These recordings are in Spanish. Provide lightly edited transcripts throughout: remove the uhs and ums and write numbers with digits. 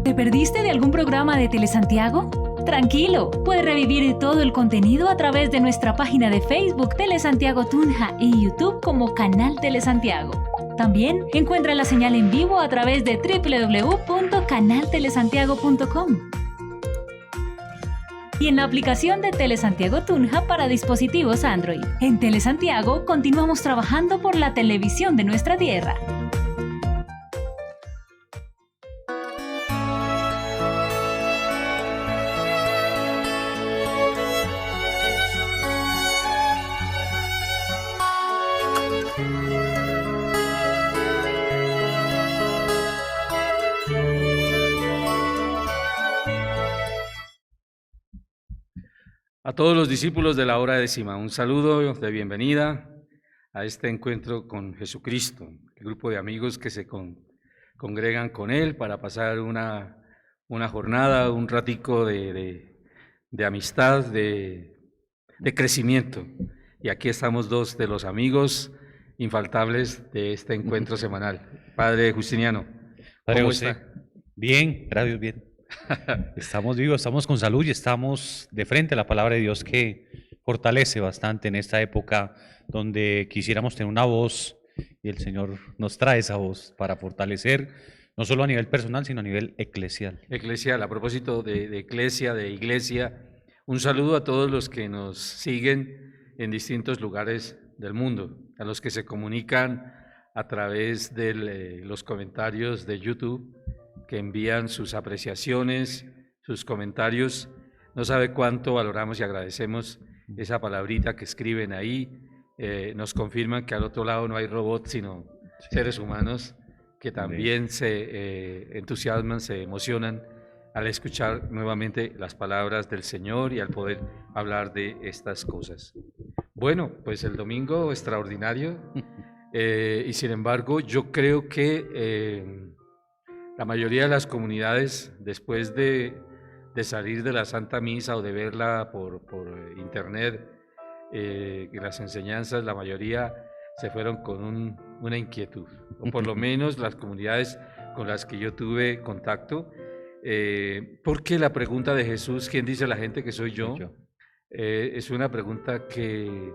¿Te perdiste de algún programa de Telesantiago? Tranquilo, puedes revivir todo el contenido a través de nuestra página de Facebook Telesantiago Tunja y YouTube como Canal Telesantiago. También encuentra la señal en vivo a través de www.canaltelesantiago.com y en la aplicación de Telesantiago Tunja para dispositivos Android. En Telesantiago continuamos trabajando por la televisión de nuestra tierra. A todos los discípulos de la hora décima, un saludo de bienvenida a este encuentro con Jesucristo, el grupo de amigos que se congregan con Él para pasar una jornada, un ratico de amistad, de crecimiento. Y aquí estamos dos de los amigos infaltables de este encuentro semanal. Padre Justiniano, Padre ¿cómo José, está? bien, gracias, bien. Estamos vivos, estamos con salud y estamos de frente a la palabra de Dios que fortalece bastante en esta época donde quisiéramos tener una voz y el Señor nos trae esa voz para fortalecer no solo a nivel personal sino a nivel eclesial. Eclesial, a propósito de eclesia, de iglesia, un saludo a todos los que nos siguen en distintos lugares del mundo, a los que se comunican a través de los comentarios de YouTube, que envían sus apreciaciones, sus comentarios. No sabe cuánto valoramos y agradecemos esa palabrita que escriben ahí. Nos confirman que al otro lado no hay robots, sino seres humanos que también se entusiasman, se emocionan al escuchar nuevamente las palabras del Señor y al poder hablar de estas cosas. Bueno, pues el domingo extraordinario y sin embargo yo creo que la mayoría de las comunidades, después de salir de la Santa Misa o de verla por internet, las enseñanzas, la mayoría se fueron con una inquietud, o por lo menos las comunidades con las que yo tuve contacto, porque la pregunta de Jesús, ¿quién dice la gente que soy yo? Es una pregunta que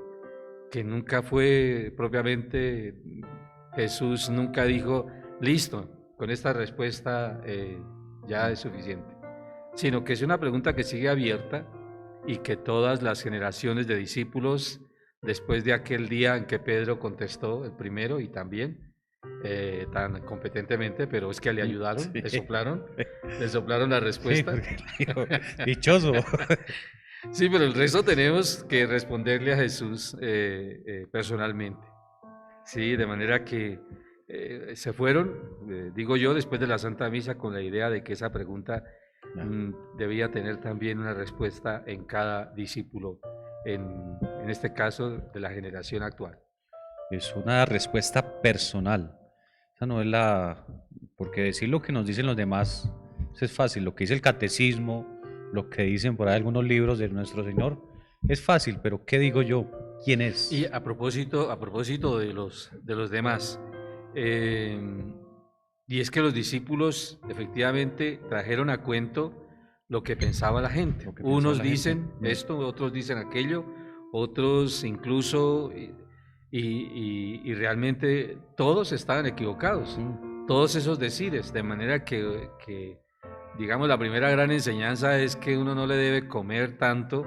nunca fue propiamente, Jesús nunca dijo, listo, con esta respuesta ya es suficiente, sino que es una pregunta que sigue abierta y que todas las generaciones de discípulos, después de aquel día en que Pedro contestó, el primero, y también tan competentemente, pero es que le ayudaron, Sí. le soplaron la respuesta. Sí, dichoso. Sí, pero el resto tenemos que responderle a Jesús personalmente. Sí, de manera que se fueron, digo yo, después de la Santa Misa con la idea de que esa pregunta debía tener también una respuesta en cada discípulo, en este caso de la generación actual. Es una respuesta personal. Esa no es porque decir lo que nos dicen los demás, eso es fácil. Lo que dice el catecismo, lo que dicen por ahí algunos libros de nuestro Señor, es fácil, pero ¿qué digo yo? ¿Quién es? Y a propósito de los demás, y es que los discípulos efectivamente trajeron a cuento lo que pensaba la gente. Unos dicen esto, otros dicen aquello, otros incluso, y realmente todos estaban equivocados, todos esos decires, de manera que, digamos, la primera gran enseñanza es que uno no le debe comer tanto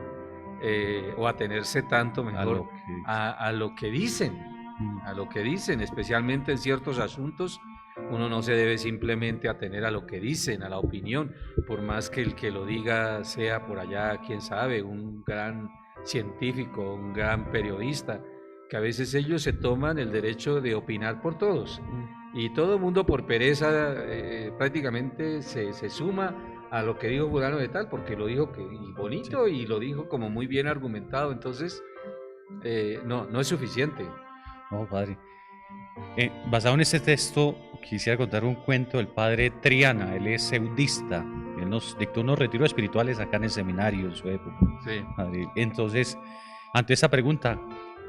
o atenerse tanto, mejor, a lo que dicen, especialmente en ciertos asuntos. Uno no se debe simplemente atener a lo que dicen, a la opinión, por más que el que lo diga sea por allá, quién sabe, un gran científico, un gran periodista, que a veces ellos se toman el derecho de opinar por todos, y todo el mundo por pereza prácticamente se suma a lo que dijo fulano de tal, porque lo dijo y bonito, y lo dijo como muy bien argumentado. Entonces no es suficiente. No, padre. Basado en este texto, quisiera contar un cuento del padre Triana. Él es seudista. Él nos dictó unos retiros espirituales acá en el seminario en su época. Sí. Padre. Entonces, ante esa pregunta,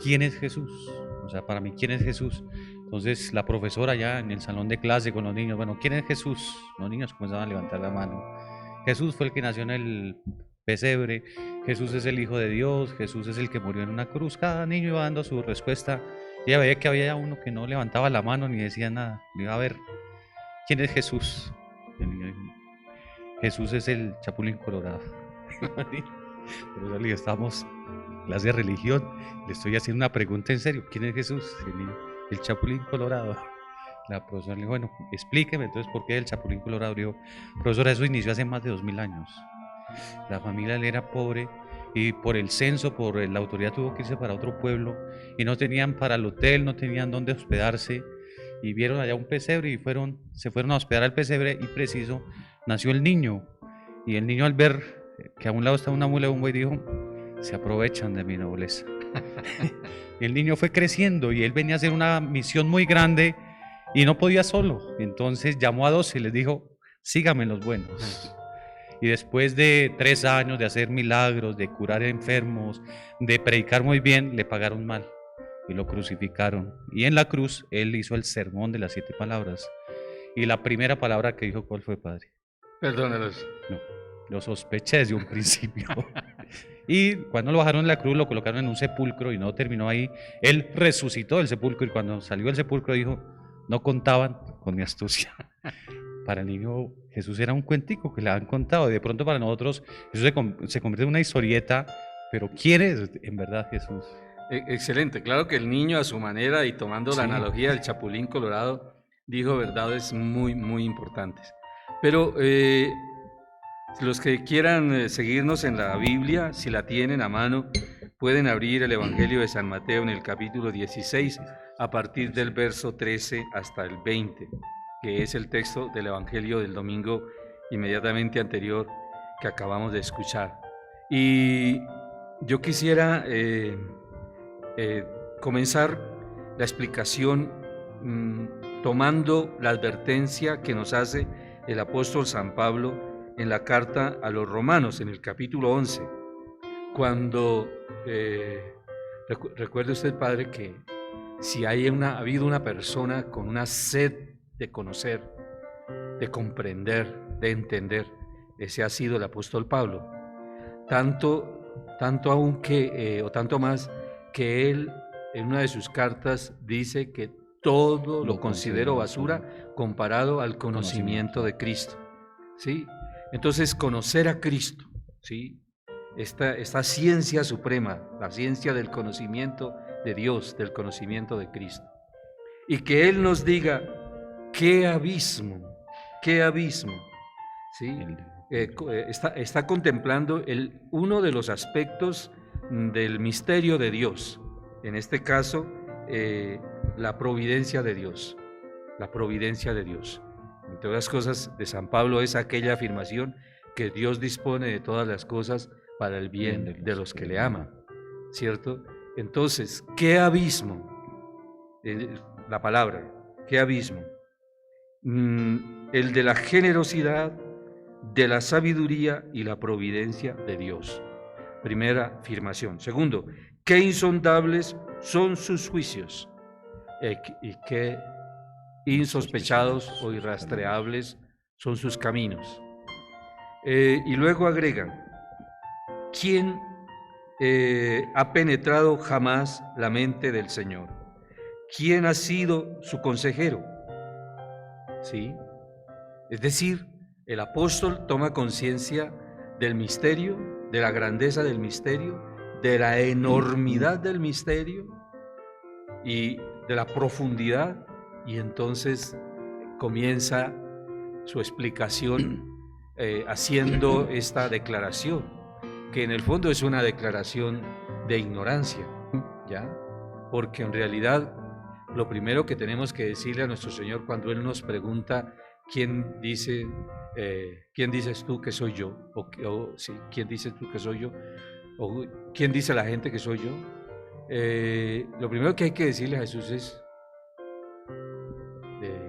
¿quién es Jesús? O sea, para mí, ¿quién es Jesús? Entonces la profesora ya en el salón de clase con los niños, bueno, ¿quién es Jesús? Los niños comenzaban a levantar la mano. Jesús fue el que nació en el pesebre, Jesús es el Hijo de Dios, Jesús es el que murió en una cruz. Cada niño iba dando su respuesta. Y ella veía que había uno que no levantaba la mano ni decía nada. Le iba a ver, ¿quién es Jesús? Y el niño dijo, Jesús es el Chapulín Colorado. Pero le digo, estamos en clase de religión, le estoy haciendo una pregunta en serio, ¿quién es Jesús? Y el niño, el Chapulín Colorado. La profesora le dijo, bueno, explíqueme entonces por qué el Chapulín Colorado. Le dijo, profesora, eso inició hace más de 2000 años. La familia él era pobre y por el censo, la autoridad tuvo que irse para otro pueblo y no tenían para el hotel, no tenían dónde hospedarse y vieron allá un pesebre y se fueron a hospedar al pesebre y preciso nació el niño. Y el niño al ver que a un lado estaba una mula de un buey dijo, se aprovechan de mi nobleza. Y el niño fue creciendo y él venía a hacer una misión muy grande y no podía solo. Entonces llamó a 12 y les dijo, síganme los buenos. Y después de 3 años de hacer milagros, de curar enfermos, de predicar muy bien, le pagaron mal y lo crucificaron. Y en la cruz él hizo el sermón de las 7 palabras. Y la primera palabra que dijo, ¿cuál fue, padre? Perdónalos. No, lo sospeché desde un principio. Y cuando lo bajaron de la cruz, lo colocaron en un sepulcro y no terminó ahí. Él resucitó del sepulcro y cuando salió del sepulcro dijo, no contaban con mi astucia. Para el niño Jesús era un cuentico que le han contado y de pronto para nosotros Jesús se convierte en una historieta, pero ¿quién es en verdad Jesús? Excelente, claro que el niño a su manera y tomando la analogía del Chapulín Colorado dijo verdades muy, muy importantes. Pero los que quieran seguirnos en la Biblia, si la tienen a mano, pueden abrir el Evangelio de San Mateo en el capítulo 16 a partir del verso 13 hasta el 20, que es el texto del Evangelio del domingo inmediatamente anterior que acabamos de escuchar. Y yo quisiera comenzar la explicación tomando la advertencia que nos hace el apóstol San Pablo en la carta a los Romanos, en el capítulo 11, cuando recuerde usted, padre, que si ha habido una persona con una sed de conocer, de comprender, de entender, ese ha sido el apóstol Pablo. Tanto más que él en una de sus cartas dice que todo lo considero basura comparado al conocimiento de Cristo. ¿Sí? Entonces, conocer a Cristo, ¿sí? Esta ciencia suprema, la ciencia del conocimiento de Dios, del conocimiento de Cristo. Y que Él nos diga, qué abismo, ¿sí? Está contemplando uno de los aspectos del misterio de Dios, en este caso, la providencia de Dios, Entre otras cosas, de San Pablo es aquella afirmación que Dios dispone de todas las cosas para el bien de los que le aman, ¿cierto? Entonces, ¿qué abismo? La palabra, ¿qué abismo? El de la generosidad, de la sabiduría y la providencia de Dios. Primera afirmación. Segundo, qué insondables son sus juicios y qué insospechados o irrastreables son sus caminos. Y luego agregan, ¿quién ha penetrado jamás la mente del Señor? ¿Quién ha sido su consejero? ¿Sí? Es decir, el apóstol toma conciencia del misterio, de la grandeza del misterio, de la enormidad del misterio y de la profundidad, y entonces comienza su explicación haciendo esta declaración, que en el fondo es una declaración de ignorancia, ¿ya? Porque en realidad lo primero que tenemos que decirle a nuestro Señor cuando Él nos pregunta ¿quién dices tú que soy yo? Sí, ¿quién dices tú que soy yo? ¿O quién dice la gente que soy yo? Lo primero que hay que decirle a Jesús es,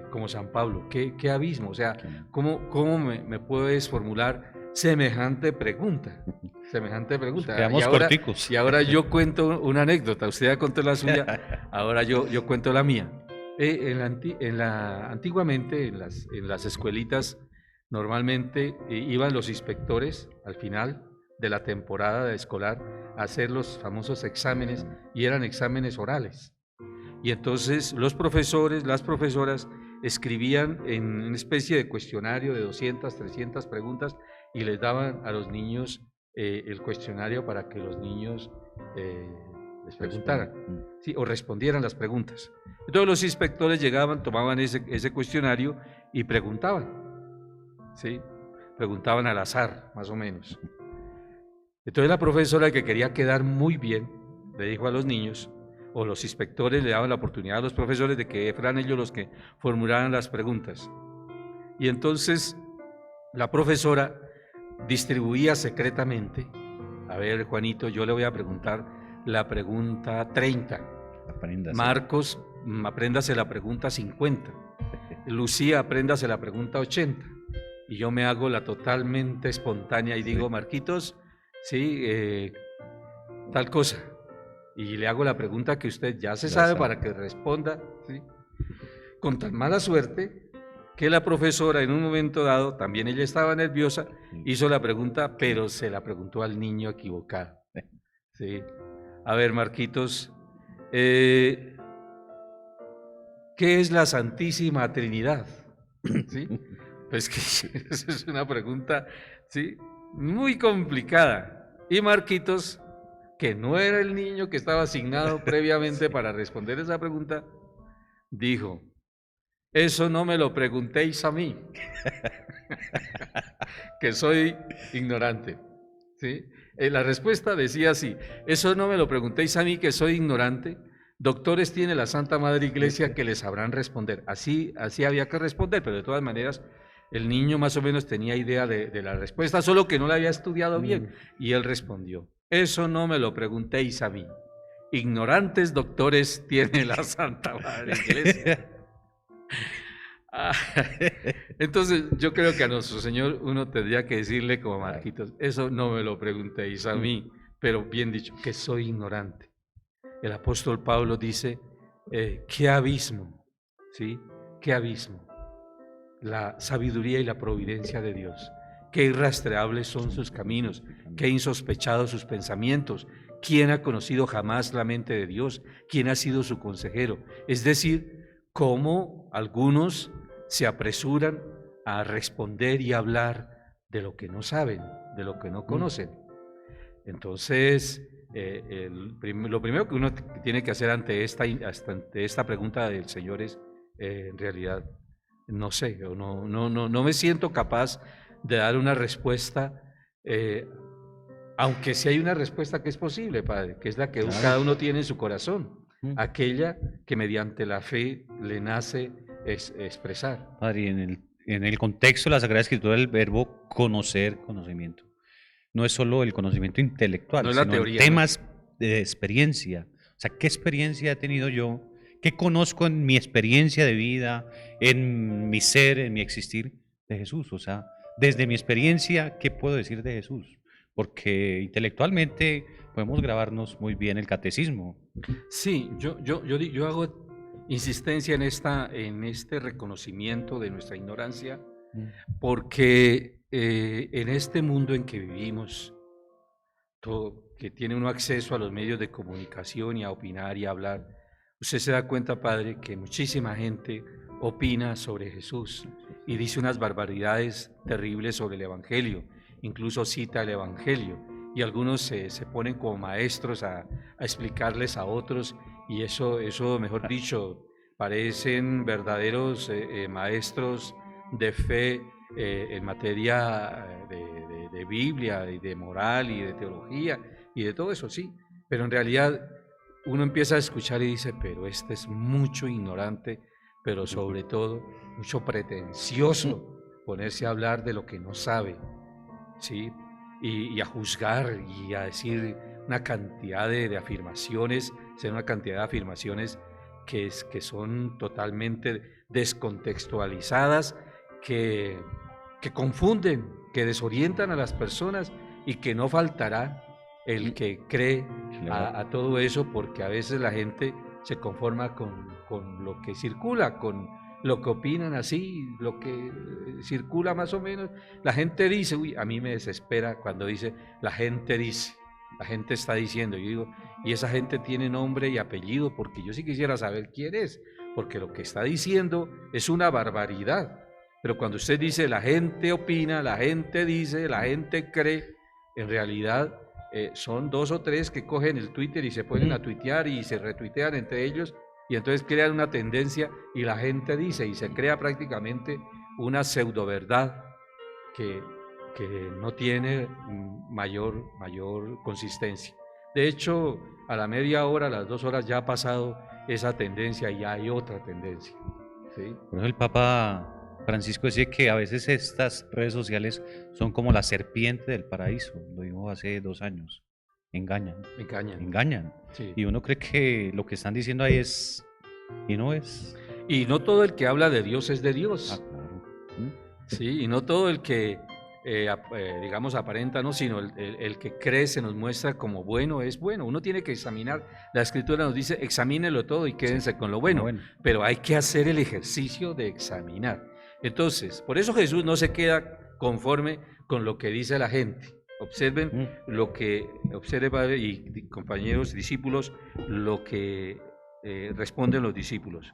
como San Pablo, ¿qué abismo? O sea, ¿cómo me puedes formular semejante pregunta? Quedamos corticos. Y ahora yo cuento una anécdota, usted ya contó la suya, ahora yo cuento la mía. Antiguamente en las escuelitas normalmente iban los inspectores al final de la temporada escolar a hacer los famosos exámenes y eran exámenes orales. Y entonces los profesores, las profesoras escribían en una especie de cuestionario de 200, 300 preguntas y les daban a los niños el cuestionario para que los niños les preguntaran, sí, o respondieran las preguntas. Entonces los inspectores llegaban, tomaban ese cuestionario y preguntaban, ¿sí? Preguntaban al azar, más o menos. Entonces la profesora, que quería quedar muy bien, le dijo a los niños, o los inspectores le daban la oportunidad a los profesores de que fueran ellos los que formularan las preguntas. Y entonces la profesora distribuía secretamente, a ver, Juanito, yo le voy a preguntar la pregunta 30. Apréndase. Marcos, apréndase la pregunta 50. Lucía, apréndase la pregunta 80. Y yo me hago la totalmente espontánea y digo, Marquitos, sí, tal cosa. Y le hago la pregunta que usted ya sabe para que responda, ¿sí? Con tan mala suerte que la profesora en un momento dado, también ella estaba nerviosa, hizo la pregunta, pero se la preguntó al niño equivocado, ¿sí? A ver, Marquitos, ¿qué es la Santísima Trinidad? ¿Sí? Pues que esa es una pregunta, ¿sí?, muy complicada. Y Marquitos, que no era el niño que estaba asignado previamente para responder esa pregunta, dijo, eso no me lo preguntéis a mí, que soy ignorante, ¿sí? La respuesta decía así, eso no me lo preguntéis a mí, que soy ignorante, doctores tiene la Santa Madre Iglesia que les sabrán responder. Así había que responder, pero de todas maneras el niño más o menos tenía idea de la respuesta, solo que no la había estudiado bien, y él respondió, eso no me lo preguntéis a mí, ignorantes doctores tiene la Santa Madre Iglesia. Entonces yo creo que a nuestro Señor uno tendría que decirle como Marquitos, eso no me lo preguntéis a mí, pero bien dicho, que soy ignorante. El apóstol Pablo dice, qué abismo, ¿sí? Qué abismo, la sabiduría y la providencia de Dios. Qué irrastreables son sus caminos, qué insospechados sus pensamientos. ¿Quién ha conocido jamás la mente de Dios? ¿Quién ha sido su consejero? Es decir, cómo algunos se apresuran a responder y hablar de lo que no saben, de lo que no conocen. Entonces, lo primero que uno tiene que hacer ante esta pregunta del Señor es, en realidad, no sé, no me siento capaz de dar una respuesta, aunque sí hay una respuesta que es posible, Padre, que es la que cada uno tiene en su corazón, aquella que mediante la fe le nace expresar. Padre, en el contexto de la Sagrada Escritura, el verbo conocer, conocimiento, no es solo el conocimiento intelectual, no es la sino teoría, temas de experiencia. O sea, ¿qué experiencia he tenido yo? ¿Qué conozco en mi experiencia de vida, en mi ser, en mi existir de Jesús? O sea, desde mi experiencia, ¿qué puedo decir de Jesús? Porque intelectualmente podemos grabarnos muy bien el catecismo. Sí, yo hago insistencia en este reconocimiento de nuestra ignorancia, porque en este mundo en que vivimos, que tiene uno acceso a los medios de comunicación y a opinar y a hablar, usted se da cuenta, Padre, que muchísima gente opina sobre Jesús y dice unas barbaridades terribles sobre el Evangelio, incluso cita el Evangelio, y algunos se ponen como maestros a explicarles a otros, y eso mejor dicho, parecen verdaderos maestros de fe en materia de Biblia y de moral y de teología y de todo eso, sí, pero en realidad uno empieza a escuchar y dice, pero este es mucho ignorante, pero sobre todo mucho pretencioso, ponerse a hablar de lo que no sabe, ¿sí? Y a juzgar y a decir una cantidad de afirmaciones, una cantidad de afirmaciones que son totalmente descontextualizadas, que confunden, que desorientan a las personas, y que no faltará el que cree a todo eso, porque a veces la gente se conforma con lo que circula, con lo que opinan así, lo que circula más o menos. La gente dice, uy, a mí me desespera cuando dice, la gente dice, la gente está diciendo. Yo digo, y esa gente tiene nombre y apellido, porque yo sí quisiera saber quién es, porque lo que está diciendo es una barbaridad. Pero cuando usted dice, la gente opina, la gente dice, la gente cree, en realidad son 2 o 3 que cogen el Twitter y se ponen a tuitear y se retuitean entre ellos, y entonces crean una tendencia y la gente dice, y se crea prácticamente una pseudo verdad que no tiene mayor consistencia. De hecho, a la media hora, a las 2 horas ya ha pasado esa tendencia y hay otra tendencia, ¿sí? Por eso el Papa Francisco decía que a veces estas redes sociales son como la serpiente del paraíso, lo dijo hace 2 años. Engañan. Sí. Y uno cree que lo que están diciendo ahí es, y no es. Y no todo el que habla de Dios es de Dios. Claro. Sí, y no todo el que, digamos, aparenta, no, sino el que cree se nos muestra como bueno es bueno. Uno tiene que examinar, la Escritura nos dice, examínelo todo y quédense con lo bueno, pero hay que hacer el ejercicio de examinar. Entonces, por eso Jesús no se queda conforme con lo que dice la gente. Observen lo que, observe Padre y compañeros, discípulos, lo que responden los discípulos.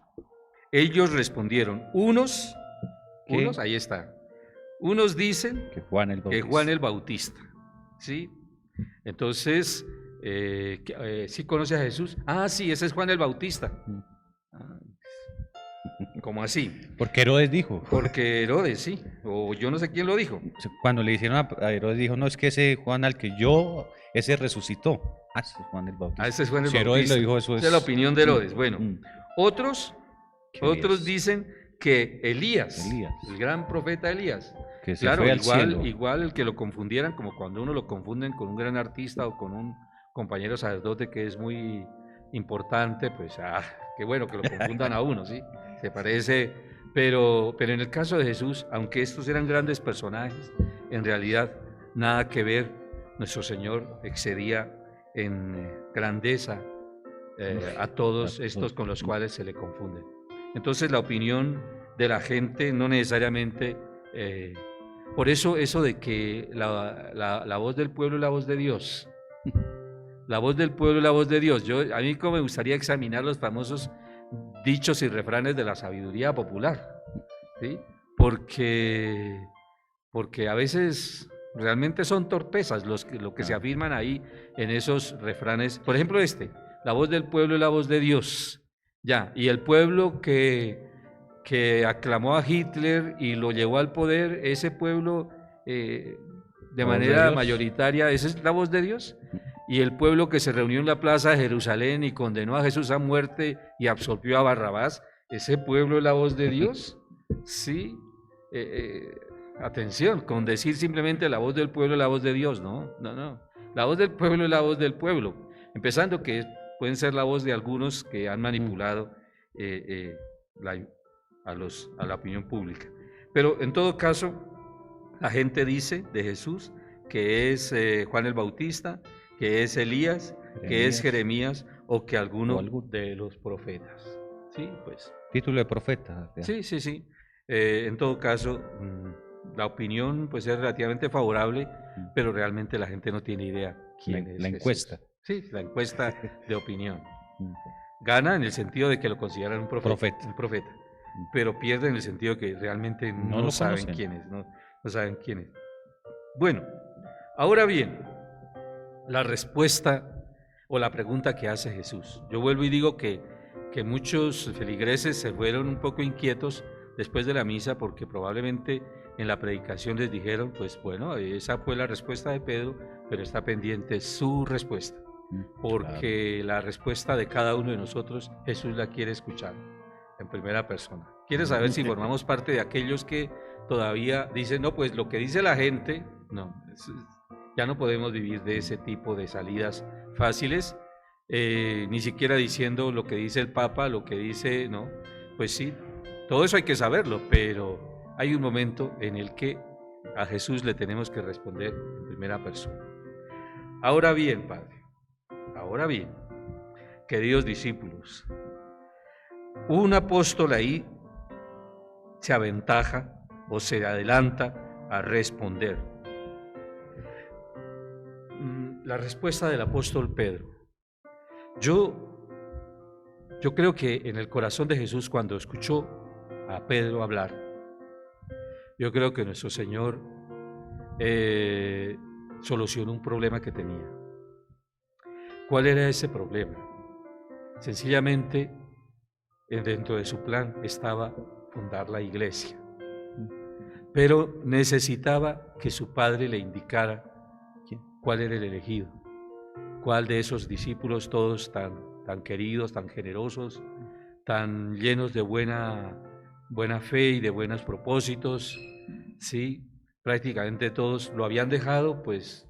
Ellos respondieron, unos, ahí está, unos dicen que Juan el Bautista. ¿Sí? Entonces, ¿sí conoce a Jesús? Ah, sí, ese es Juan el Bautista. ¿Cómo así? Porque Herodes dijo. Porque Herodes, sí, o yo no sé quién lo dijo. Cuando le hicieron a Herodes, dijo, no, es que ese Juan al que ese resucitó. Ah, ese es Juan el Bautista. Ah, ese es Juan el si Bautista. Herodes lo dijo, eso Esa es la opinión de Herodes. Bueno, otros dicen que Elías, el gran profeta Elías, que se claro, fue al cielo. igual el que lo confundieran, como cuando uno lo confunden con un gran artista o con un compañero sacerdote que es muy importante, pues, qué bueno que lo confundan a uno, ¿sí? Se parece, pero en el caso de Jesús, aunque estos eran grandes personajes, en realidad nada que ver. Nuestro Señor excedía en grandeza a todos estos con los cuales se le confunde. Entonces la opinión de la gente no necesariamente, por eso de que la voz del pueblo es la voz de Dios. La voz del pueblo es la voz de Dios. A mí como me gustaría examinar los famosos dichos y refranes de la sabiduría popular, ¿sí? Porque a veces realmente son torpezas lo que se afirman ahí en esos refranes. Por ejemplo la voz del pueblo es la voz de Dios, ya, y el pueblo que aclamó a Hitler y lo llevó al poder, ese pueblo de manera mayoritaria, ¿esa es la voz de Dios? Y el pueblo que se reunió en la plaza de Jerusalén y condenó a Jesús a muerte y absolvió a Barrabás, ¿ese pueblo es la voz de Dios? Sí. Atención, con decir simplemente la voz del pueblo es la voz de Dios, no. La voz del pueblo es la voz del pueblo. Empezando que pueden ser la voz de algunos que han manipulado a la opinión pública. Pero en todo caso, la gente dice de Jesús que es Juan el Bautista, que es Elías, que es Jeremías o que alguno de los profetas. Sí, pues. Título de profeta. Sí. En todo caso, la opinión pues es relativamente favorable, pero realmente la gente no tiene idea quién es la encuesta. Jesús. Sí, la encuesta de opinión. Gana en el sentido de que lo consideran un profeta, pero pierde en el sentido de que realmente no saben quién es, no saben quién es. Bueno, ahora bien, la respuesta o la pregunta que hace Jesús. Yo vuelvo y digo que muchos feligreses se fueron un poco inquietos después de la misa porque probablemente en la predicación les dijeron, pues bueno, esa fue la respuesta de Pedro, pero está pendiente su respuesta, porque la respuesta de cada uno de nosotros Jesús la quiere escuchar en primera persona. Quiere saber si formamos parte de aquellos que todavía dicen, no, pues lo que dice la gente, no, ya no podemos vivir de ese tipo de salidas fáciles, ni siquiera diciendo lo que dice el Papa, lo que dice, no, pues sí, todo eso hay que saberlo, pero hay un momento en el que a Jesús le tenemos que responder en primera persona. Ahora bien, Padre, queridos discípulos, un apóstol ahí se aventaja o se adelanta a responder. La respuesta del apóstol Pedro. Yo creo que en el corazón de Jesús, cuando escuchó a Pedro hablar, yo creo que nuestro Señor solucionó un problema que tenía. ¿Cuál era ese problema? Sencillamente, dentro de su plan estaba fundar la iglesia, pero necesitaba que su padre le indicara cuál era el elegido, cuál de esos discípulos, todos tan queridos, tan generosos, tan llenos de buena fe y de buenos propósitos, sí, prácticamente todos lo habían dejado, pues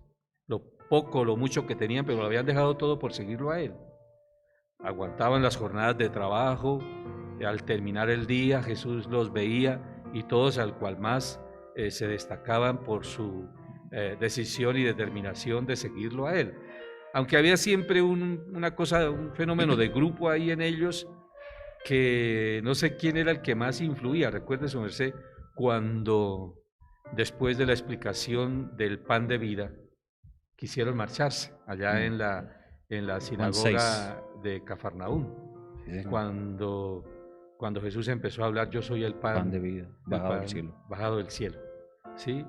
lo poco, lo mucho que tenían, pero lo habían dejado todo por seguirlo a él. Aguantaban las jornadas de trabajo, al terminar el día Jesús los veía y todos al cual más se destacaban por su decisión y determinación de seguirlo a él. Aunque había siempre una cosa, un fenómeno de grupo ahí en ellos, que no sé quién era el que más influía. Recuerde su merced, cuando después de la explicación del pan de vida, quisieron marcharse allá en la sinagoga de Cafarnaúm, sí, cuando Jesús empezó a hablar, yo soy el pan de vida, bajado del cielo, ¿sí?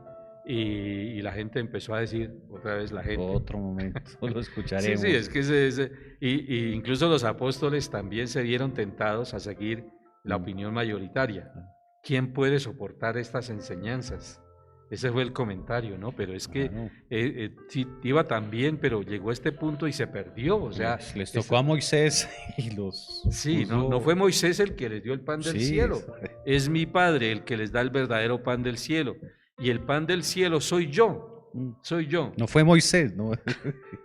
Y la gente empezó a decir, otra vez la gente. Otro momento, lo escucharemos. Sí, es que y incluso los apóstoles también se vieron tentados a seguir la opinión mayoritaria. ¿Quién puede soportar estas enseñanzas? Ese fue el comentario, ¿no? Pero es que sí, iba tan bien, pero llegó a este punto y se perdió, o sea... Les tocó a Moisés y los... Sí, no fue Moisés el que les dio el pan del cielo, es mi Padre el que les da el verdadero pan del cielo, y el pan del cielo soy yo. No fue Moisés, ¿no?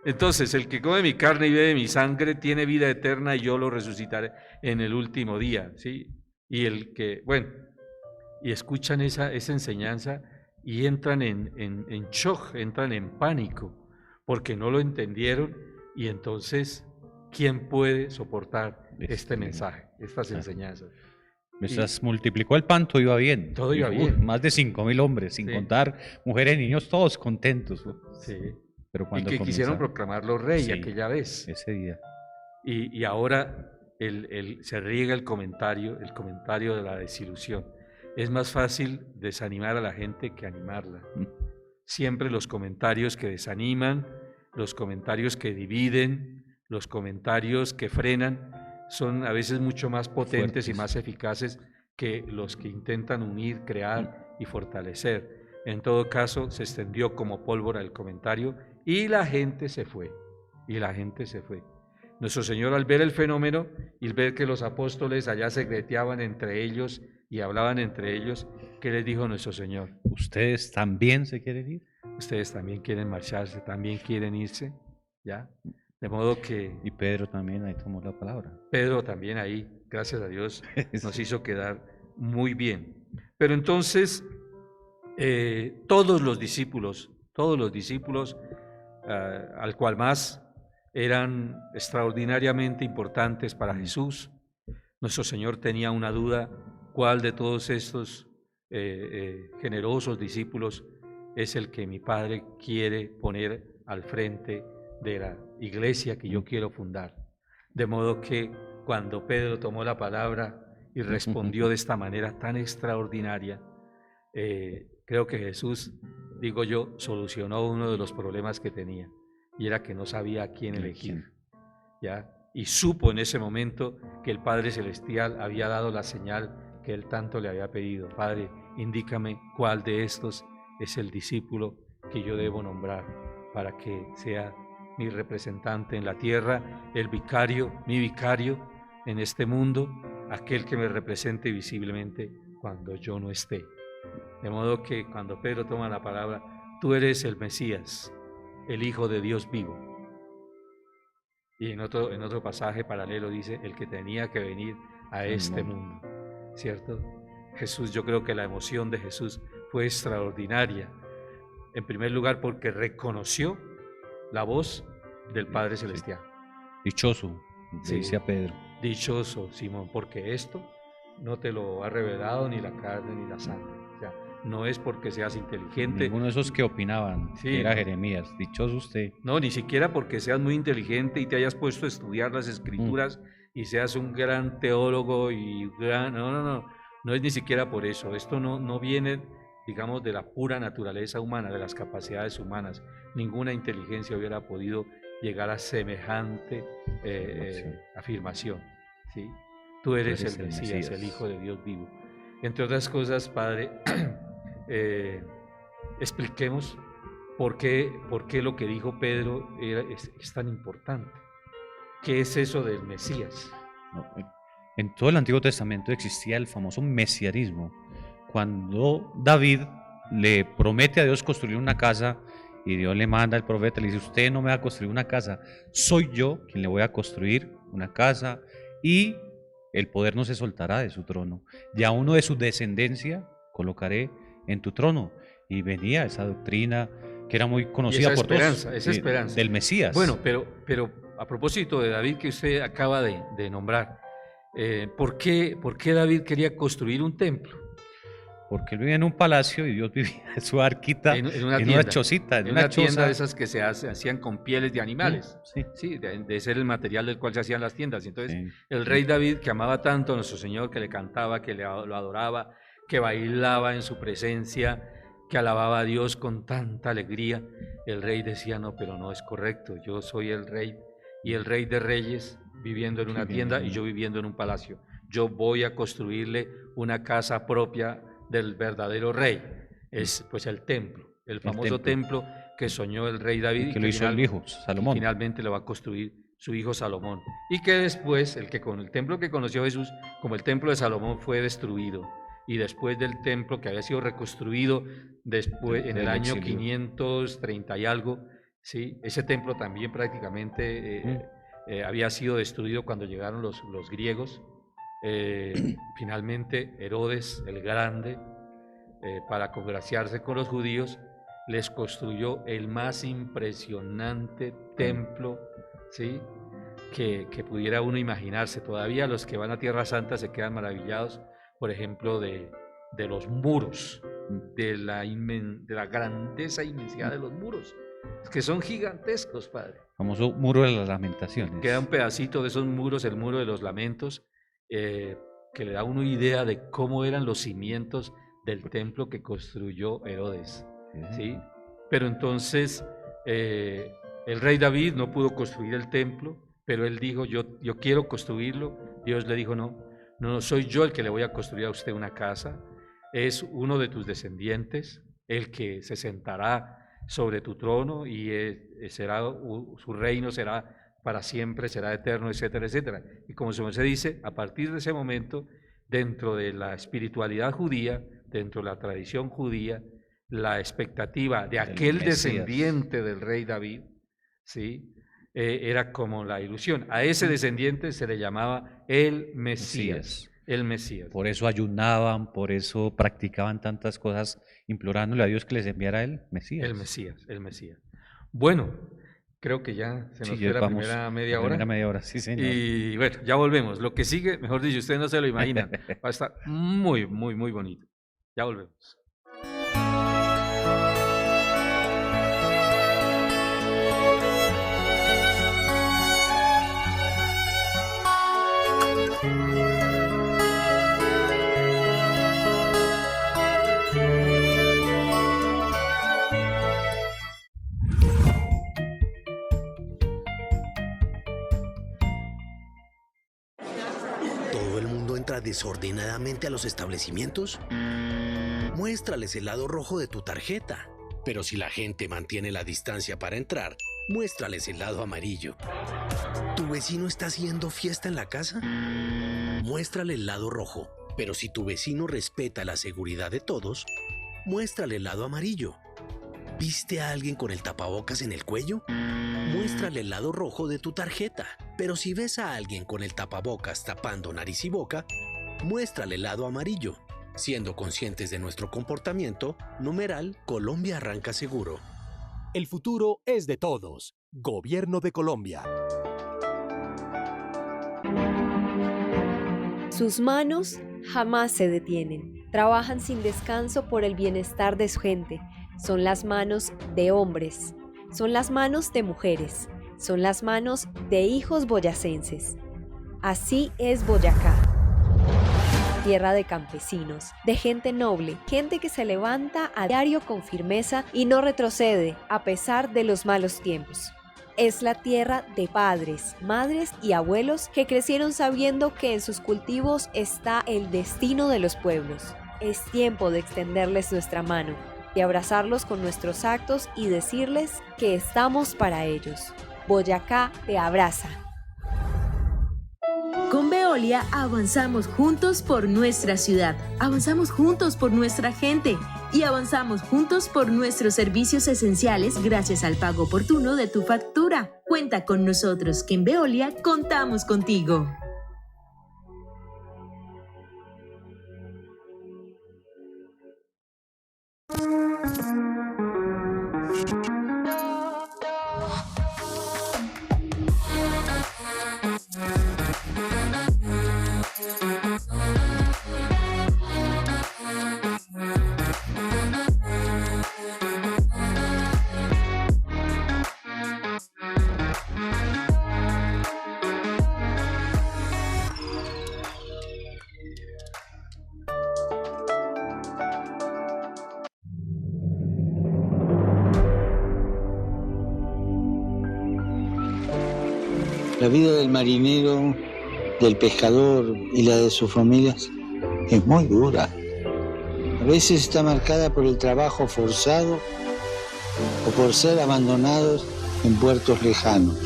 Entonces, el que come mi carne y bebe mi sangre tiene vida eterna y yo lo resucitaré en el último día, ¿sí? Y el que, bueno, y escuchan esa enseñanza y entran en shock, entran en pánico, porque no lo entendieron, y entonces, ¿quién puede soportar este mensaje, estas enseñanzas? Mientras multiplicó el pan, todo iba bien. Todo iba bien. Más de 5.000 hombres, sin contar mujeres y niños, todos contentos. Sí. Pero cuando y que quisieron proclamarlo rey aquella vez. Ese día. Y ahora se riega el comentario de la desilusión. Es más fácil desanimar a la gente que animarla. Siempre los comentarios que desaniman, los comentarios que dividen, los comentarios que frenan, son a veces mucho más potentes y más eficaces que los que intentan unir, crear y fortalecer. En todo caso, se extendió como pólvora el comentario y la gente se fue. Nuestro Señor, al ver el fenómeno y ver que los apóstoles allá secreteaban entre ellos y hablaban entre ellos, ¿qué les dijo nuestro Señor? ¿Ustedes también se quieren ir? ¿Ustedes también quieren marcharse? ¿También quieren irse? ¿Ya? De modo que... Y Pedro también ahí tomó la palabra. Pedro también ahí, gracias a Dios, nos hizo quedar muy bien. Pero entonces, todos los discípulos, al cual más eran extraordinariamente importantes para Jesús, nuestro Señor tenía una duda, ¿cuál de todos estos generosos discípulos es el que mi Padre quiere poner al frente de la iglesia que yo quiero fundar? De modo que cuando Pedro tomó la palabra y respondió de esta manera tan extraordinaria, creo que Jesús, digo yo, solucionó uno de los problemas que tenía, y era que no sabía a quién elegir, ¿ya? Y supo en ese momento que el Padre Celestial había dado la señal que él tanto le había pedido. Padre, indícame cuál de estos es el discípulo que yo debo nombrar para que sea mi representante en la tierra, el vicario, mi vicario en este mundo, aquel que me represente visiblemente cuando yo no esté. De modo que cuando Pedro toma la palabra, tú eres el Mesías, el Hijo de Dios vivo. Y en otro pasaje paralelo dice, el que tenía que venir a este mundo, ¿cierto? Jesús, yo creo que la emoción de Jesús fue extraordinaria. En primer lugar, porque reconoció la voz del Padre Celestial. Dichoso. le dice a Pedro. Dichoso, Simón, porque esto no te lo ha revelado ni la carne ni la sangre. O sea, no es porque seas inteligente. Ninguno de esos que opinaban, Sí. que era Jeremías, dichoso usted. No, ni siquiera porque seas muy inteligente y te hayas puesto a estudiar las escrituras y seas un gran teólogo y gran... No, no, no, no es ni siquiera por eso. Esto no viene, digamos, de la pura naturaleza humana, de las capacidades humanas. Ninguna inteligencia hubiera podido llegar a semejante afirmación, ¿sí? Tú eres el Mesías, el Hijo de Dios vivo. Entre otras cosas, Padre, expliquemos por qué lo que dijo Pedro es tan importante. ¿Qué es eso del Mesías? No, en todo el Antiguo Testamento existía el famoso mesianismo. Cuando David le promete a Dios construir una casa y Dios le manda al profeta, le dice, usted no me va a construir una casa, soy yo quien le voy a construir una casa y el poder no se soltará de su trono. Ya uno de su descendencia colocaré en tu trono. Y venía esa doctrina que era muy conocida por todos, esa esperanza del Mesías. Bueno, pero a propósito de David que usted acaba de nombrar, ¿por qué David quería construir un templo? Porque él vivía en un palacio y Dios vivía en su arquita, en una chocita, en una tienda de esas que se hacían con pieles de animales. Sí, de ser el material del cual se hacían las tiendas. Entonces, el rey David, que amaba tanto a nuestro Señor, que le cantaba, que lo adoraba, que bailaba en su presencia, que alababa a Dios con tanta alegría, el rey decía, no, pero no es correcto, yo soy el rey y el rey de reyes viviendo en una tienda y yo viviendo en un palacio. Yo voy a construirle una casa propia del verdadero rey, es pues el templo, el famoso templo que soñó el rey David y que lo hizo el hijo Salomón. Finalmente lo va a construir su hijo Salomón. Y que después, con el templo que conoció Jesús, como el templo de Salomón fue destruido, y después del templo que había sido reconstruido después en el año 530 y algo, ¿sí? Ese templo también prácticamente había sido destruido cuando llegaron los griegos. Finalmente Herodes el Grande, para congraciarse con los judíos, les construyó el más impresionante templo, ¿sí? que pudiera uno imaginarse. Todavía los que van a Tierra Santa se quedan maravillados, por ejemplo, de los muros, de la grandeza e inmensidad de los muros, que son gigantescos, Padre. Famoso muro de las lamentaciones. Queda un pedacito de esos muros, el muro de los lamentos, que le da a uno idea de cómo eran los cimientos del templo que construyó Herodes, ¿sí? Pero entonces el rey David no pudo construir el templo, pero él dijo, yo quiero construirlo. Dios le dijo, no soy yo el que le voy a construir a usted una casa, es uno de tus descendientes el que se sentará sobre tu trono y su reino será para siempre, será eterno, etcétera, etcétera. Y como se dice, a partir de ese momento, dentro de la espiritualidad judía, dentro de la tradición judía, la expectativa de aquel descendiente del rey David, ¿sí? Era como la ilusión. A ese descendiente se le llamaba el Mesías. El Mesías. Por eso ayunaban, por eso practicaban tantas cosas, implorándole a Dios que les enviara el Mesías. El Mesías. Bueno, creo que ya se nos fue la primera media hora. Primera media hora, sí, señor. Y bueno, ya volvemos. Lo que sigue, mejor dicho, ustedes no se lo imaginan. Va a estar muy, muy, muy bonito. Ya volvemos. Desordenadamente a los establecimientos? Muéstrales el lado rojo de tu tarjeta. Pero si la gente mantiene la distancia para entrar, muéstrales el lado amarillo. ¿Tu vecino está haciendo fiesta en la casa? Muéstrale el lado rojo. Pero si tu vecino respeta la seguridad de todos, muéstrale el lado amarillo. ¿Viste a alguien con el tapabocas en el cuello? Muéstrale el lado rojo de tu tarjeta. Pero si ves a alguien con el tapabocas tapando nariz y boca, muéstrale el lado amarillo. Siendo conscientes de nuestro comportamiento, numeral Colombia arranca seguro. El futuro es de todos. Gobierno de Colombia. Sus manos jamás se detienen. Trabajan sin descanso por el bienestar de su gente. Son las manos de hombres. Son las manos de mujeres. Son las manos de hijos boyacenses. Así es Boyacá. Tierra de campesinos, de gente noble, gente que se levanta a diario con firmeza y no retrocede a pesar de los malos tiempos. Es la tierra de padres, madres y abuelos que crecieron sabiendo que en sus cultivos está el destino de los pueblos. Es tiempo de extenderles nuestra mano, de abrazarlos con nuestros actos y decirles que estamos para ellos. Boyacá te abraza. Con Veolia avanzamos juntos por nuestra ciudad, avanzamos juntos por nuestra gente y avanzamos juntos por nuestros servicios esenciales gracias al pago oportuno de tu factura. Cuenta con nosotros, que en Veolia contamos contigo. La vida del marinero, del pescador y la de sus familias es muy dura. A veces está marcada por el trabajo forzado o por ser abandonados en puertos lejanos.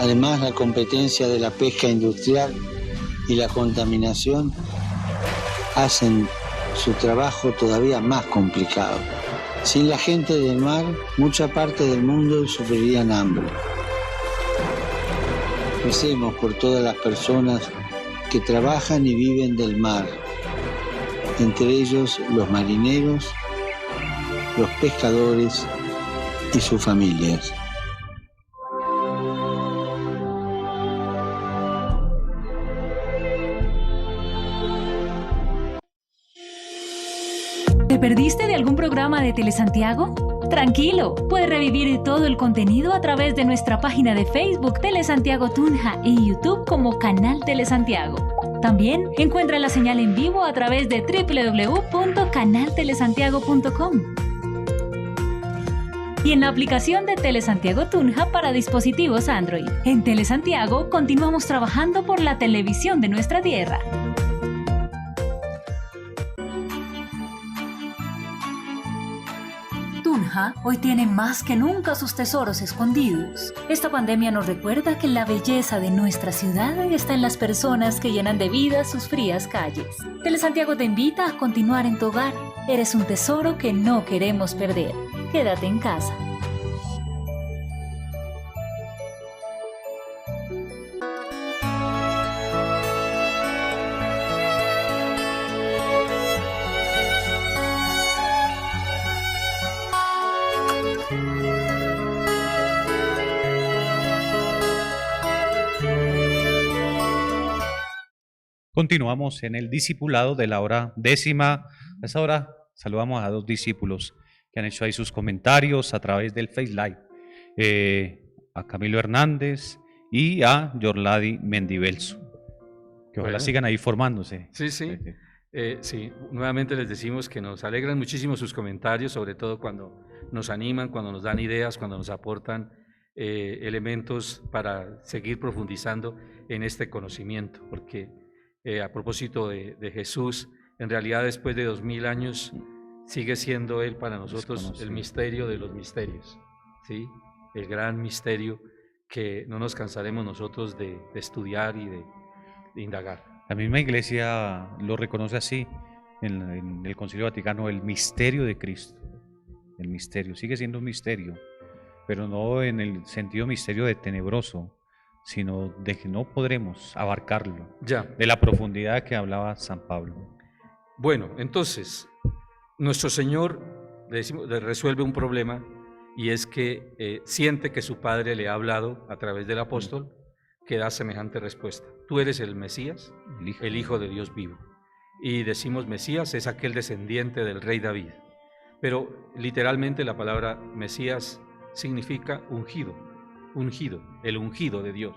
Además, la competencia de la pesca industrial y la contaminación hacen su trabajo todavía más complicado. Sin la gente del mar, mucha parte del mundo sufrirían hambre. Recemos por todas las personas que trabajan y viven del mar, entre ellos los marineros, los pescadores y sus familias. ¿Te perdiste de algún programa de Telesantiago? Tranquilo, puedes revivir todo el contenido a través de nuestra página de Facebook Telesantiago Tunja y YouTube como Canal Telesantiago. También encuentra la señal en vivo a través de www.canaltelesantiago.com y en la aplicación de Telesantiago Tunja para dispositivos Android. En Telesantiago continuamos trabajando por la televisión de nuestra tierra. Tunja hoy tiene más que nunca sus tesoros escondidos. Esta pandemia nos recuerda que la belleza de nuestra ciudad está en las personas que llenan de vida sus frías calles. Telesantiago te invita a continuar en tu hogar. Eres un tesoro que no queremos perder. Quédate en casa. Continuamos en el discipulado de la hora décima. A esta hora saludamos a dos discípulos que han hecho ahí sus comentarios a través del Face Live. A Camilo Hernández y a Yorladi Mendibelso. Que ojalá sigan ahí formándose. Sí, sí. Sí, nuevamente les decimos que nos alegran muchísimo sus comentarios, sobre todo cuando nos animan, cuando nos dan ideas, cuando nos aportan elementos para seguir profundizando en este conocimiento, porque a propósito de Jesús, en realidad después de 2000 años sigue siendo Él para nosotros el misterio de los misterios, ¿sí? El gran misterio que no nos cansaremos nosotros de estudiar y de indagar. La misma Iglesia lo reconoce así en el Concilio Vaticano, el misterio de Cristo. El misterio, sigue siendo un misterio, pero no en el sentido misterio de tenebroso, sino de que no podremos abarcarlo, de la profundidad que hablaba San Pablo. Bueno, entonces, nuestro Señor le resuelve un problema, y es que siente que su Padre le ha hablado a través del apóstol que da semejante respuesta. Tú eres el Mesías, el Hijo de Dios vivo. Y decimos Mesías es aquel descendiente del rey David. Pero literalmente la palabra Mesías significa ungido, el ungido de Dios.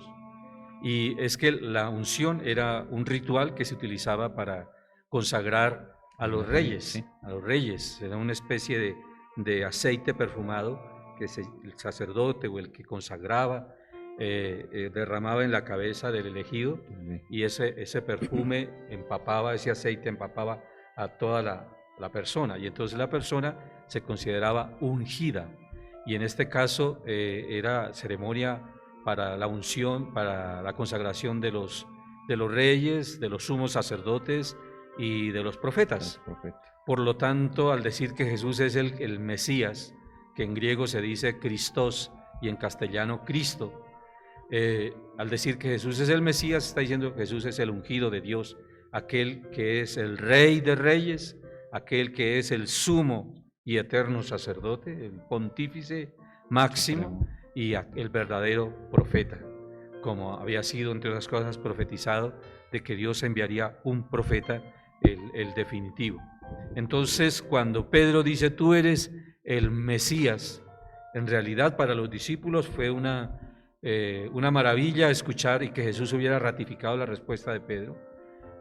Y es que la unción era un ritual que se utilizaba para consagrar a los reyes, sí. A los reyes. Era una especie de aceite perfumado que el sacerdote o el que consagraba derramaba en la cabeza del elegido, y ese perfume empapaba, ese aceite empapaba a toda la persona, y entonces la persona se consideraba ungida, y en este caso era ceremonia para la unción, para la consagración de los reyes, de los sumos sacerdotes y de los profetas. Por lo tanto, al decir que Jesús es el Mesías, que en griego se dice Christos y en castellano Cristo, al decir que Jesús es el Mesías, está diciendo que Jesús es el ungido de Dios, aquel que es el Rey de Reyes, aquel que es el sumo y eterno sacerdote, el pontífice máximo y el verdadero profeta, como había sido, entre otras cosas, profetizado de que Dios enviaría un profeta, el definitivo. Entonces, cuando Pedro dice, tú eres el Mesías, en realidad para los discípulos fue una maravilla escuchar y que Jesús hubiera ratificado la respuesta de Pedro,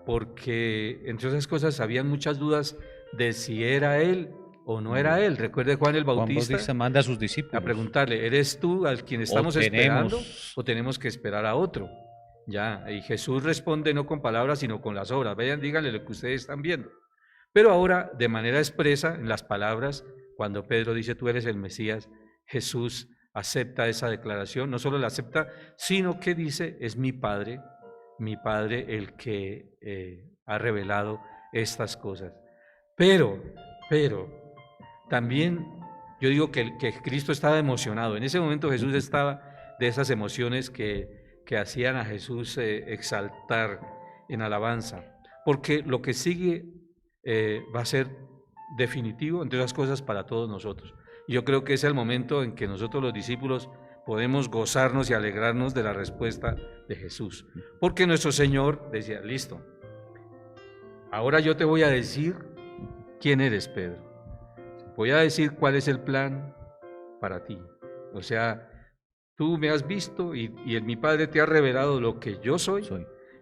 porque entre otras cosas habían muchas dudas de si era él o no era él. Recuerde Juan el Bautista manda a sus discípulos a preguntarle, ¿eres tú al quien estamos esperando o tenemos que esperar a otro? Ya, y Jesús responde no con palabras sino con las obras. Vayan, díganle lo que ustedes están viendo. Pero ahora, de manera expresa, en las palabras, cuando Pedro dice tú eres el Mesías, Jesús acepta esa declaración, no solo la acepta, sino que dice, es mi Padre el que ha revelado estas cosas. Pero, también yo digo que Cristo estaba emocionado. En ese momento Jesús estaba de esas emociones que hacían a Jesús exaltar en alabanza, porque lo que sigue va a ser definitivo, entre otras cosas, para todos nosotros. Yo creo que es el momento en que nosotros los discípulos podemos gozarnos y alegrarnos de la respuesta de Jesús. Porque nuestro Señor decía, listo, ahora yo te voy a decir quién eres, Pedro. Voy a decir cuál es el plan para ti. O sea, tú me has visto y mi Padre te ha revelado lo que yo soy.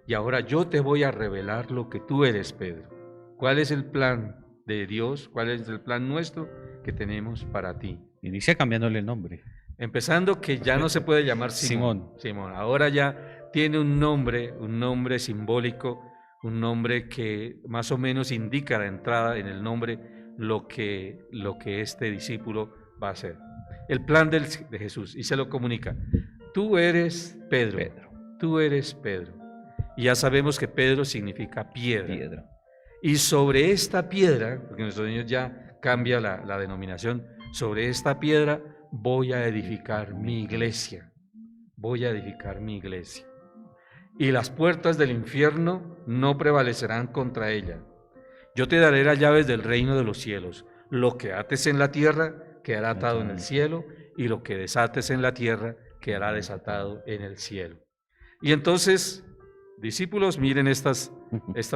Y ahora yo te voy a revelar lo que tú eres, Pedro. ¿Cuál es el plan de Dios? ¿Cuál es el plan nuestro que tenemos para ti? Inicia cambiándole el nombre. Empezando que ya no se puede llamar Simón. Ahora ya tiene un nombre simbólico, un nombre que más o menos indica la entrada en el nombre lo que este discípulo va a hacer. El plan de Jesús, y se lo comunica. Tú eres Pedro. Tú eres Pedro. Y ya sabemos que Pedro significa piedra. Y sobre esta piedra, porque nuestro Señor ya cambia la denominación, sobre esta piedra voy a edificar mi iglesia. Voy a edificar mi iglesia. Y las puertas del infierno no prevalecerán contra ella. Yo te daré las llaves del reino de los cielos. Lo que ates en la tierra quedará atado en el cielo, y lo que desates en la tierra quedará desatado en el cielo. Y entonces, discípulos, miren estas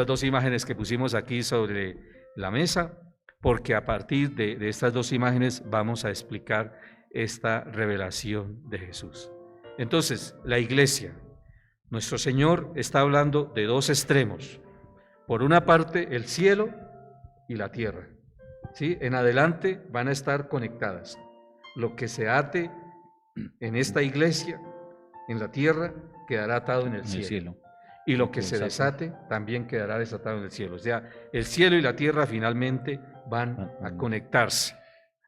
dos imágenes que pusimos aquí sobre la mesa, porque a partir de estas dos imágenes vamos a explicar esta revelación de Jesús. Entonces, la iglesia, nuestro Señor está hablando de dos extremos. Por una parte, el cielo y la tierra. ¿Sí? En adelante van a estar conectadas. Lo que se ate en esta iglesia, en la tierra, quedará atado en el cielo. Y lo que se desate también quedará desatado en el cielo. O sea, el cielo y la tierra finalmente van a conectarse.